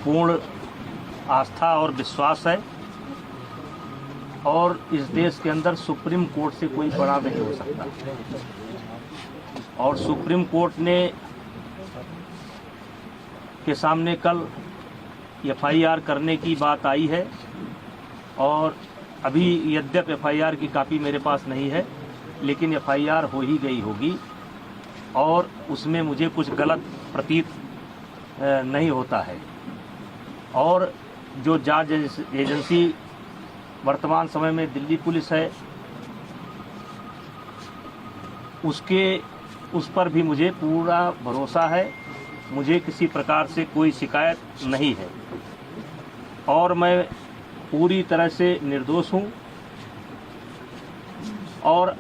पूर्ण आस्था और विश्वास है और इस देश के अंदर सुप्रीम कोर्ट से कोई बड़ा नहीं हो सकता। और सुप्रीम कोर्ट ने के सामने कल एफआईआर करने की बात आई है और अभी यद्यप एफआईआर की कापी मेरे पास नहीं है, लेकिन एफआईआर हो ही गई होगी और उसमें मुझे कुछ गलत प्रतीत नहीं होता है। और जो जांच एजेंसी वर्तमान समय में दिल्ली पुलिस है, उस पर भी मुझे पूरा भरोसा है। मुझे किसी प्रकार से कोई शिकायत नहीं है और मैं पूरी तरह से निर्दोष हूँ और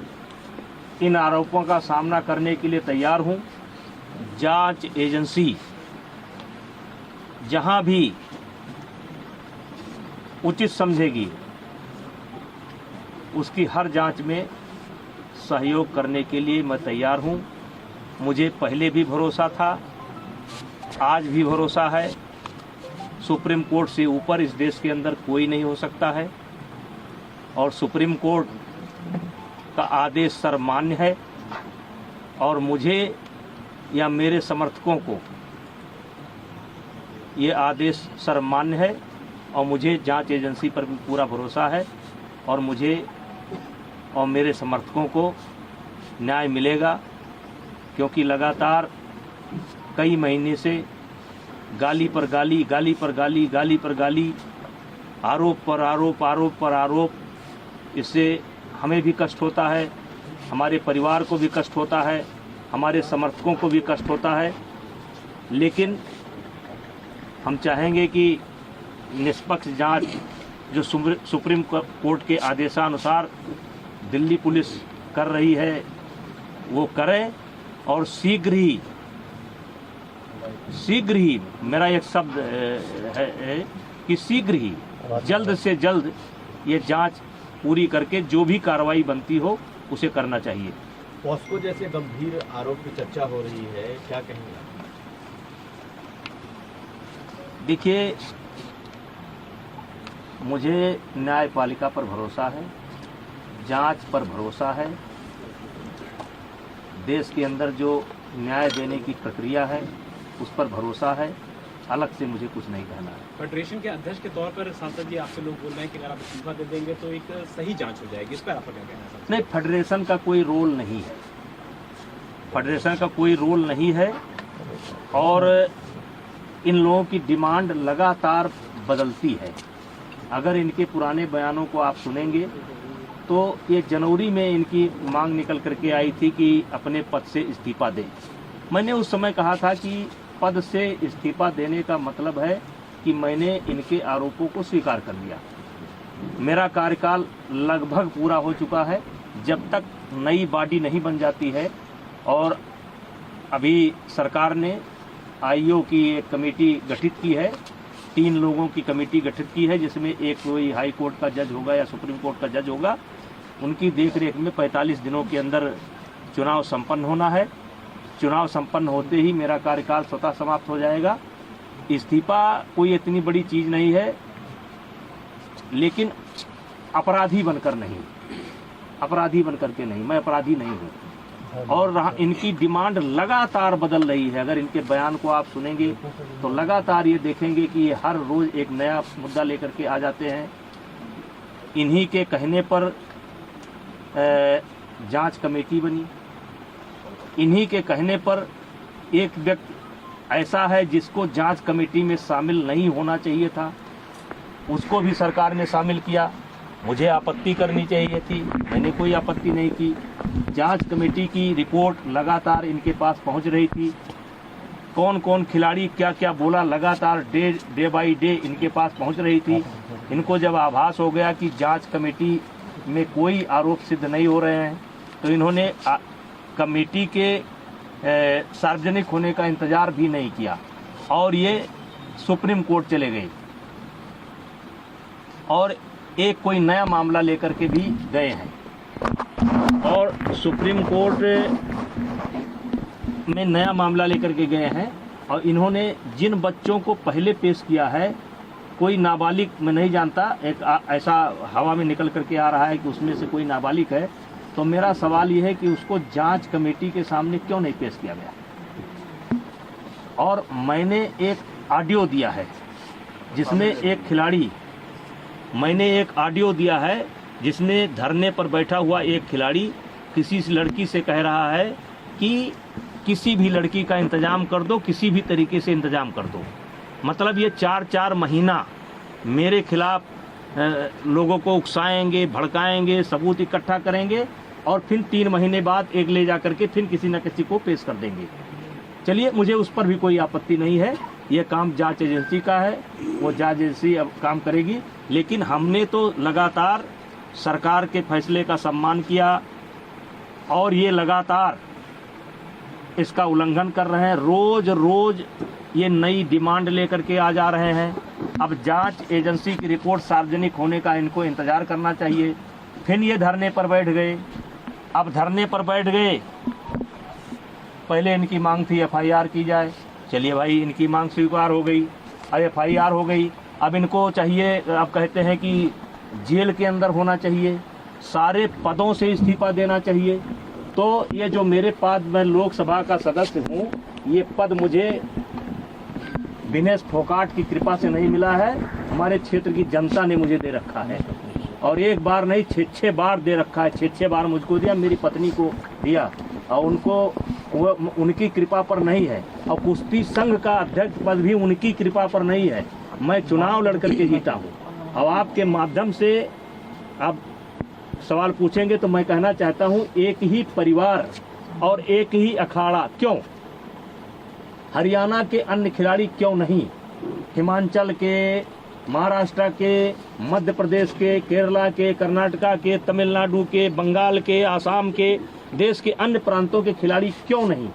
इन आरोपों का सामना करने के लिए तैयार हूँ। जांच एजेंसी जहां भी उचित समझेगी उसकी हर जांच में सहयोग करने के लिए मैं तैयार हूं। मुझे पहले भी भरोसा था, आज भी भरोसा है। सुप्रीम कोर्ट से ऊपर इस देश के अंदर कोई नहीं हो सकता है और सुप्रीम कोर्ट का आदेश सर्वमान्य है और मुझे या मेरे समर्थकों को ये आदेश सर्वमान्य है और मुझे जांच एजेंसी पर भी पूरा भरोसा है और मुझे और मेरे समर्थकों को न्याय मिलेगा, क्योंकि लगातार कई महीने से गाली पर गाली, गाली पर गाली, गाली पर गाली, आरोप पर आरोप, आरोप पर आरोप, इससे हमें भी कष्ट होता है, हमारे परिवार को भी कष्ट होता है, हमारे समर्थकों को भी कष्ट होता है। लेकिन हम चाहेंगे कि निष्पक्ष जांच जो सुप्रीम कोर्ट के आदेशानुसार दिल्ली पुलिस कर रही है वो करें और शीघ्र ही मेरा एक शब्द है कि शीघ्र ही जल्द से जल्द ये जांच पूरी करके जो भी कार्रवाई बनती हो उसे करना चाहिए। पॉस्को जैसे गंभीर आरोप की चर्चा हो रही है, क्या कहेंगे? देखिए, मुझे न्यायपालिका पर भरोसा है, जांच पर भरोसा है, देश के अंदर जो न्याय देने की प्रक्रिया है उस पर भरोसा है। अलग से मुझे कुछ नहीं कहना है। फेडरेशन के अध्यक्ष के तौर पर सांसद जी आपसे लोग बोल रहे हैं कि अगर आप इस्तीफा दे देंगे तो एक सही जांच हो जाएगी, इस पर आपका क्या कहना है? नहीं, फेडरेशन का कोई रोल नहीं है, फेडरेशन का कोई रोल नहीं है और इन लोगों की डिमांड लगातार बदलती है। अगर इनके पुराने बयानों को आप सुनेंगे तो ये जनवरी में इनकी मांग निकल करके आई थी कि अपने पद से इस्तीफा दें। मैंने उस समय कहा था कि पद से इस्तीफा देने का मतलब है कि मैंने इनके आरोपों को स्वीकार कर लिया। मेरा कार्यकाल लगभग पूरा हो चुका है। जब तक नई बॉडी नहीं बन जाती है और अभी सरकार ने आईओ की एक कमेटी गठित की है, 3 लोगों की कमेटी गठित की है, जिसमें एक कोई हाई कोर्ट का जज होगा या सुप्रीम कोर्ट का जज होगा। उनकी देखरेख में 45 दिनों के अंदर चुनाव संपन्न होना है। चुनाव संपन्न होते ही मेरा कार्यकाल स्वतः समाप्त हो जाएगा। इस्तीफा कोई इतनी बड़ी चीज नहीं है, लेकिन अपराधी बनकर नहीं, अपराधी बनकर के नहीं, मैं अपराधी नहीं हूँ। और इनकी डिमांड लगातार बदल रही है। अगर इनके बयान को आप सुनेंगे तो लगातार ये देखेंगे कि ये हर रोज एक नया मुद्दा लेकर के आ जाते हैं। इन्हीं के कहने पर जांच कमेटी बनी, इन्हीं के कहने पर एक व्यक्ति ऐसा है जिसको जांच कमेटी में शामिल नहीं होना चाहिए था, उसको भी सरकार ने शामिल किया। मुझे आपत्ति करनी चाहिए थी, मैंने कोई आपत्ति नहीं की। जांच कमेटी की रिपोर्ट लगातार इनके पास पहुंच रही थी। कौन कौन खिलाड़ी क्या क्या बोला, लगातार डे बाई डे इनके पास पहुंच रही थी। इनको जब आभास हो गया कि जांच कमेटी में कोई आरोप सिद्ध नहीं हो रहे हैं तो इन्होंने कमेटी के सार्वजनिक होने का इंतजार भी नहीं किया और ये सुप्रीम कोर्ट चले गए और एक कोई नया मामला लेकर के भी गए हैं और सुप्रीम कोर्ट में नया मामला लेकर के गए हैं और इन्होंने जिन बच्चों को पहले पेश किया है, कोई नाबालिग मैं नहीं जानता, एक ऐसा हवा में निकल करके आ रहा है कि उसमें से कोई नाबालिग है, तो मेरा सवाल यह है कि उसको जांच कमेटी के सामने क्यों नहीं पेश किया गया। और मैंने एक ऑडियो दिया है जिसमें एक खिलाड़ी, मैंने एक ऑडियो दिया है जिसमें धरने पर बैठा हुआ एक खिलाड़ी किसी लड़की से कह रहा है कि किसी भी लड़की का इंतजाम कर दो, किसी भी तरीके से इंतजाम कर दो। मतलब ये 4-4 महीना मेरे खिलाफ लोगों को उकसाएंगे, भड़काएंगे, सबूत इकट्ठा करेंगे और फिर 3 महीने बाद एक ले जा करके फिर किसी न किसी को पेश कर देंगे। चलिए, मुझे उस पर भी कोई आपत्ति नहीं है, ये काम जांच एजेंसी का है, वो जांच एजेंसी अब काम करेगी। लेकिन हमने तो लगातार सरकार के फैसले का सम्मान किया और ये लगातार इसका उल्लंघन कर रहे हैं। रोज रोज ये नई डिमांड लेकर के आ जा रहे हैं। अब जांच एजेंसी की रिपोर्ट सार्वजनिक होने का इनको इंतजार करना चाहिए। फिर ये धरने पर बैठ गए। अब धरने पर बैठ गए, पहले इनकी मांग थी एफआईआर की जाए। चलिए भाई, इनकी मांग स्वीकार हो गई, अब एफआईआर हो गई। अब इनको चाहिए, अब कहते हैं कि जेल के अंदर होना चाहिए, सारे पदों से इस्तीफा देना चाहिए। तो ये जो मेरे पास, मैं लोकसभा का सदस्य हूँ, ये पद मुझे विनेश फोगाट की कृपा से नहीं मिला है, हमारे क्षेत्र की जनता ने मुझे दे रखा है। और एक बार नहीं, 6 बार दे रखा है। 6 बार मुझको दिया, मेरी पत्नी को दिया, और उनको उनकी कृपा पर नहीं है। और कुश्ती संघ का अध्यक्ष पद भी उनकी कृपा पर नहीं है। मैं चुनाव लड़ करके जीता हूँ। अब आपके माध्यम से आप सवाल पूछेंगे तो मैं कहना चाहता हूँ, एक ही परिवार और एक ही अखाड़ा क्यों? हरियाणा के अन्य खिलाड़ी क्यों नहीं? हिमाचल के, महाराष्ट्र के, मध्य प्रदेश के, केरला के, कर्नाटका के, तमिलनाडु के, बंगाल के, आसाम के, देश के अन्य प्रांतों के खिलाड़ी क्यों नहीं?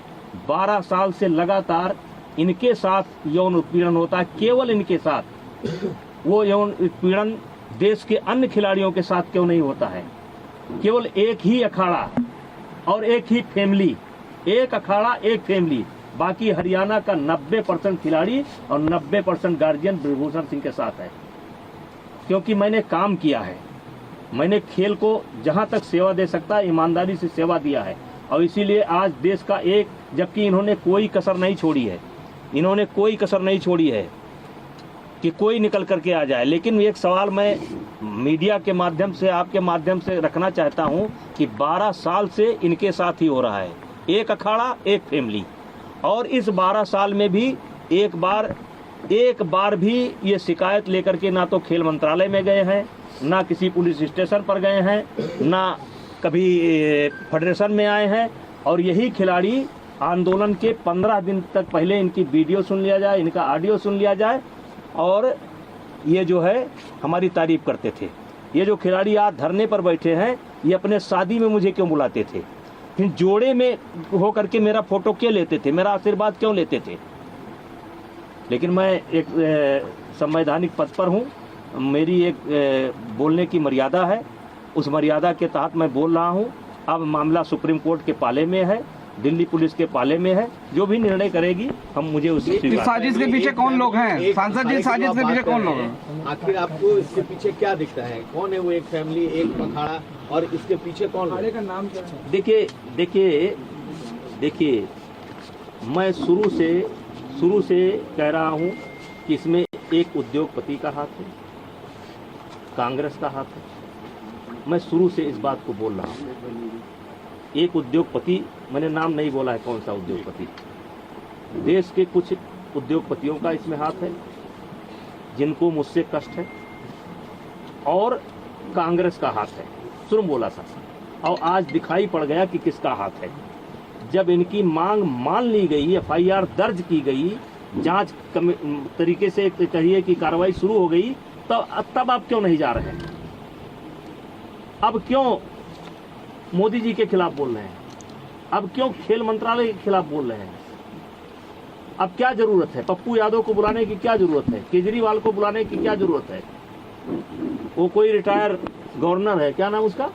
12 साल से लगातार इनके साथ यौन उत्पीड़न होता है, केवल इनके साथ। वो यौन उत्पीड़न देश के अन्य खिलाड़ियों के साथ क्यों नहीं होता है? केवल एक ही अखाड़ा और एक ही फैमिली, एक अखाड़ा एक फैमिली। बाकी हरियाणा का 90% खिलाड़ी और 90% गार्जियन ब्रिजभूषण सिंह के साथ है। क्योंकि मैंने काम किया है, मैंने खेल को जहां तक सेवा दे सकता है ईमानदारी से सेवा दिया है। और इसीलिए आज देश का एक, जबकि इन्होंने कोई कसर नहीं छोड़ी है, इन्होंने कोई कसर नहीं छोड़ी है कि कोई निकल करके आ जाए। लेकिन एक सवाल मैं मीडिया के माध्यम से, आपके माध्यम से रखना चाहता हूं कि 12 साल से इनके साथ ही हो रहा है, एक अखाड़ा एक फैमिली। और इस 12 साल में भी एक बार भी ये शिकायत लेकर के ना तो खेल मंत्रालय में गए हैं, ना किसी पुलिस स्टेशन पर गए हैं, ना कभी फेडरेशन में आए हैं। और यही खिलाड़ी आंदोलन के 15 दिन तक पहले इनकी वीडियो सुन लिया जाए, इनका ऑडियो सुन लिया जाए, और ये जो है हमारी तारीफ करते थे। ये जो खिलाड़ी आज धरने पर बैठे हैं, ये अपने शादी में मुझे क्यों बुलाते थे? फिर जोड़े में हो करके मेरा फोटो क्यों लेते थे? मेरा आशीर्वाद क्यों लेते थे? लेकिन मैं एक संवैधानिक पद पर हूँ, मेरी एक बोलने की मर्यादा है, उस मर्यादा के तहत मैं बोल रहा हूँ। अब मामला सुप्रीम कोर्ट के पाले में है, दिल्ली पुलिस के पाले में है, जो भी निर्णय करेगी हम मुझे उससे स्वीकार। साजिश के पीछे कौन लोग हैं? सांसद जी, साजिश के पीछे कौन लोग हैं? आखिर आपको इसके पीछे क्या दिखता है? कौन है वो एक फैमिली, एक अखाड़ा, और इसके पीछे कौन है? का नाम क्या है? देखिए, मैं शुरू से कह रहा हूँ कि इसमें एक उद्योगपति का हाथ है, कांग्रेस का हाथ है। मैं शुरू से इस बात को बोल रहा हूँ। एक उद्योगपति, मैंने नाम नहीं बोला है कौन सा उद्योगपति, देश के कुछ उद्योगपतियों का इसमें हाथ है जिनको मुझसे कष्ट है, और कांग्रेस का हाथ है। शुरू बोला था, और आज दिखाई पड़ गया कि किसका हाथ है। जब इनकी मांग मान ली गई, एफआईआर दर्ज की गई, जांच तरीके से कहिए कि कार्रवाई शुरू हो गई, तो तब आप क्यों नहीं जा रहे हैं? अब क्यों मोदी जी के खिलाफ बोल रहे हैं? अब क्यों खेल मंत्रालय के खिलाफ बोल रहे हैं? अब क्या जरूरत है? पप्पू यादव को बुलाने की क्या जरूरत है? केजरीवाल को बुलाने की क्या जरूरत है? वो कोई रिटायर गवर्नर है, क्या नाम उसका,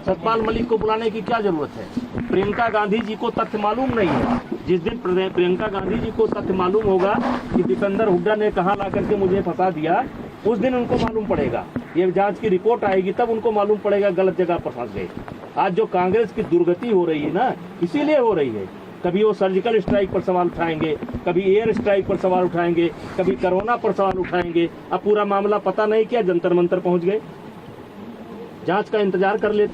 सतपाल मलिक को बुलाने की क्या जरूरत है? प्रियंका गांधी जी को तथ्य मालूम नहीं है। जिस दिन प्रियंका गांधी जी को तथ्य मालूम होगा कि दीपेंद्र हुड्डा ने कहां ला करके मुझे फंसा दिया, उस दिन उनको मालूम पड़ेगा। ये जांच की रिपोर्ट आएगी तब उनको मालूम पड़ेगा गलत जगह पर फंस गए। आज जो कांग्रेस की दुर्गति हो रही है ना, इसीलिए हो रही है। कभी वो सर्जिकल स्ट्राइक पर सवाल उठाएंगे, कभी एयर स्ट्राइक पर सवाल उठाएंगे, कभी कोरोना पर सवाल उठाएंगे। अब पूरा मामला पता नहीं क्या जंतर मंतर पहुंच गए। जांच का इंतजार कर लेते।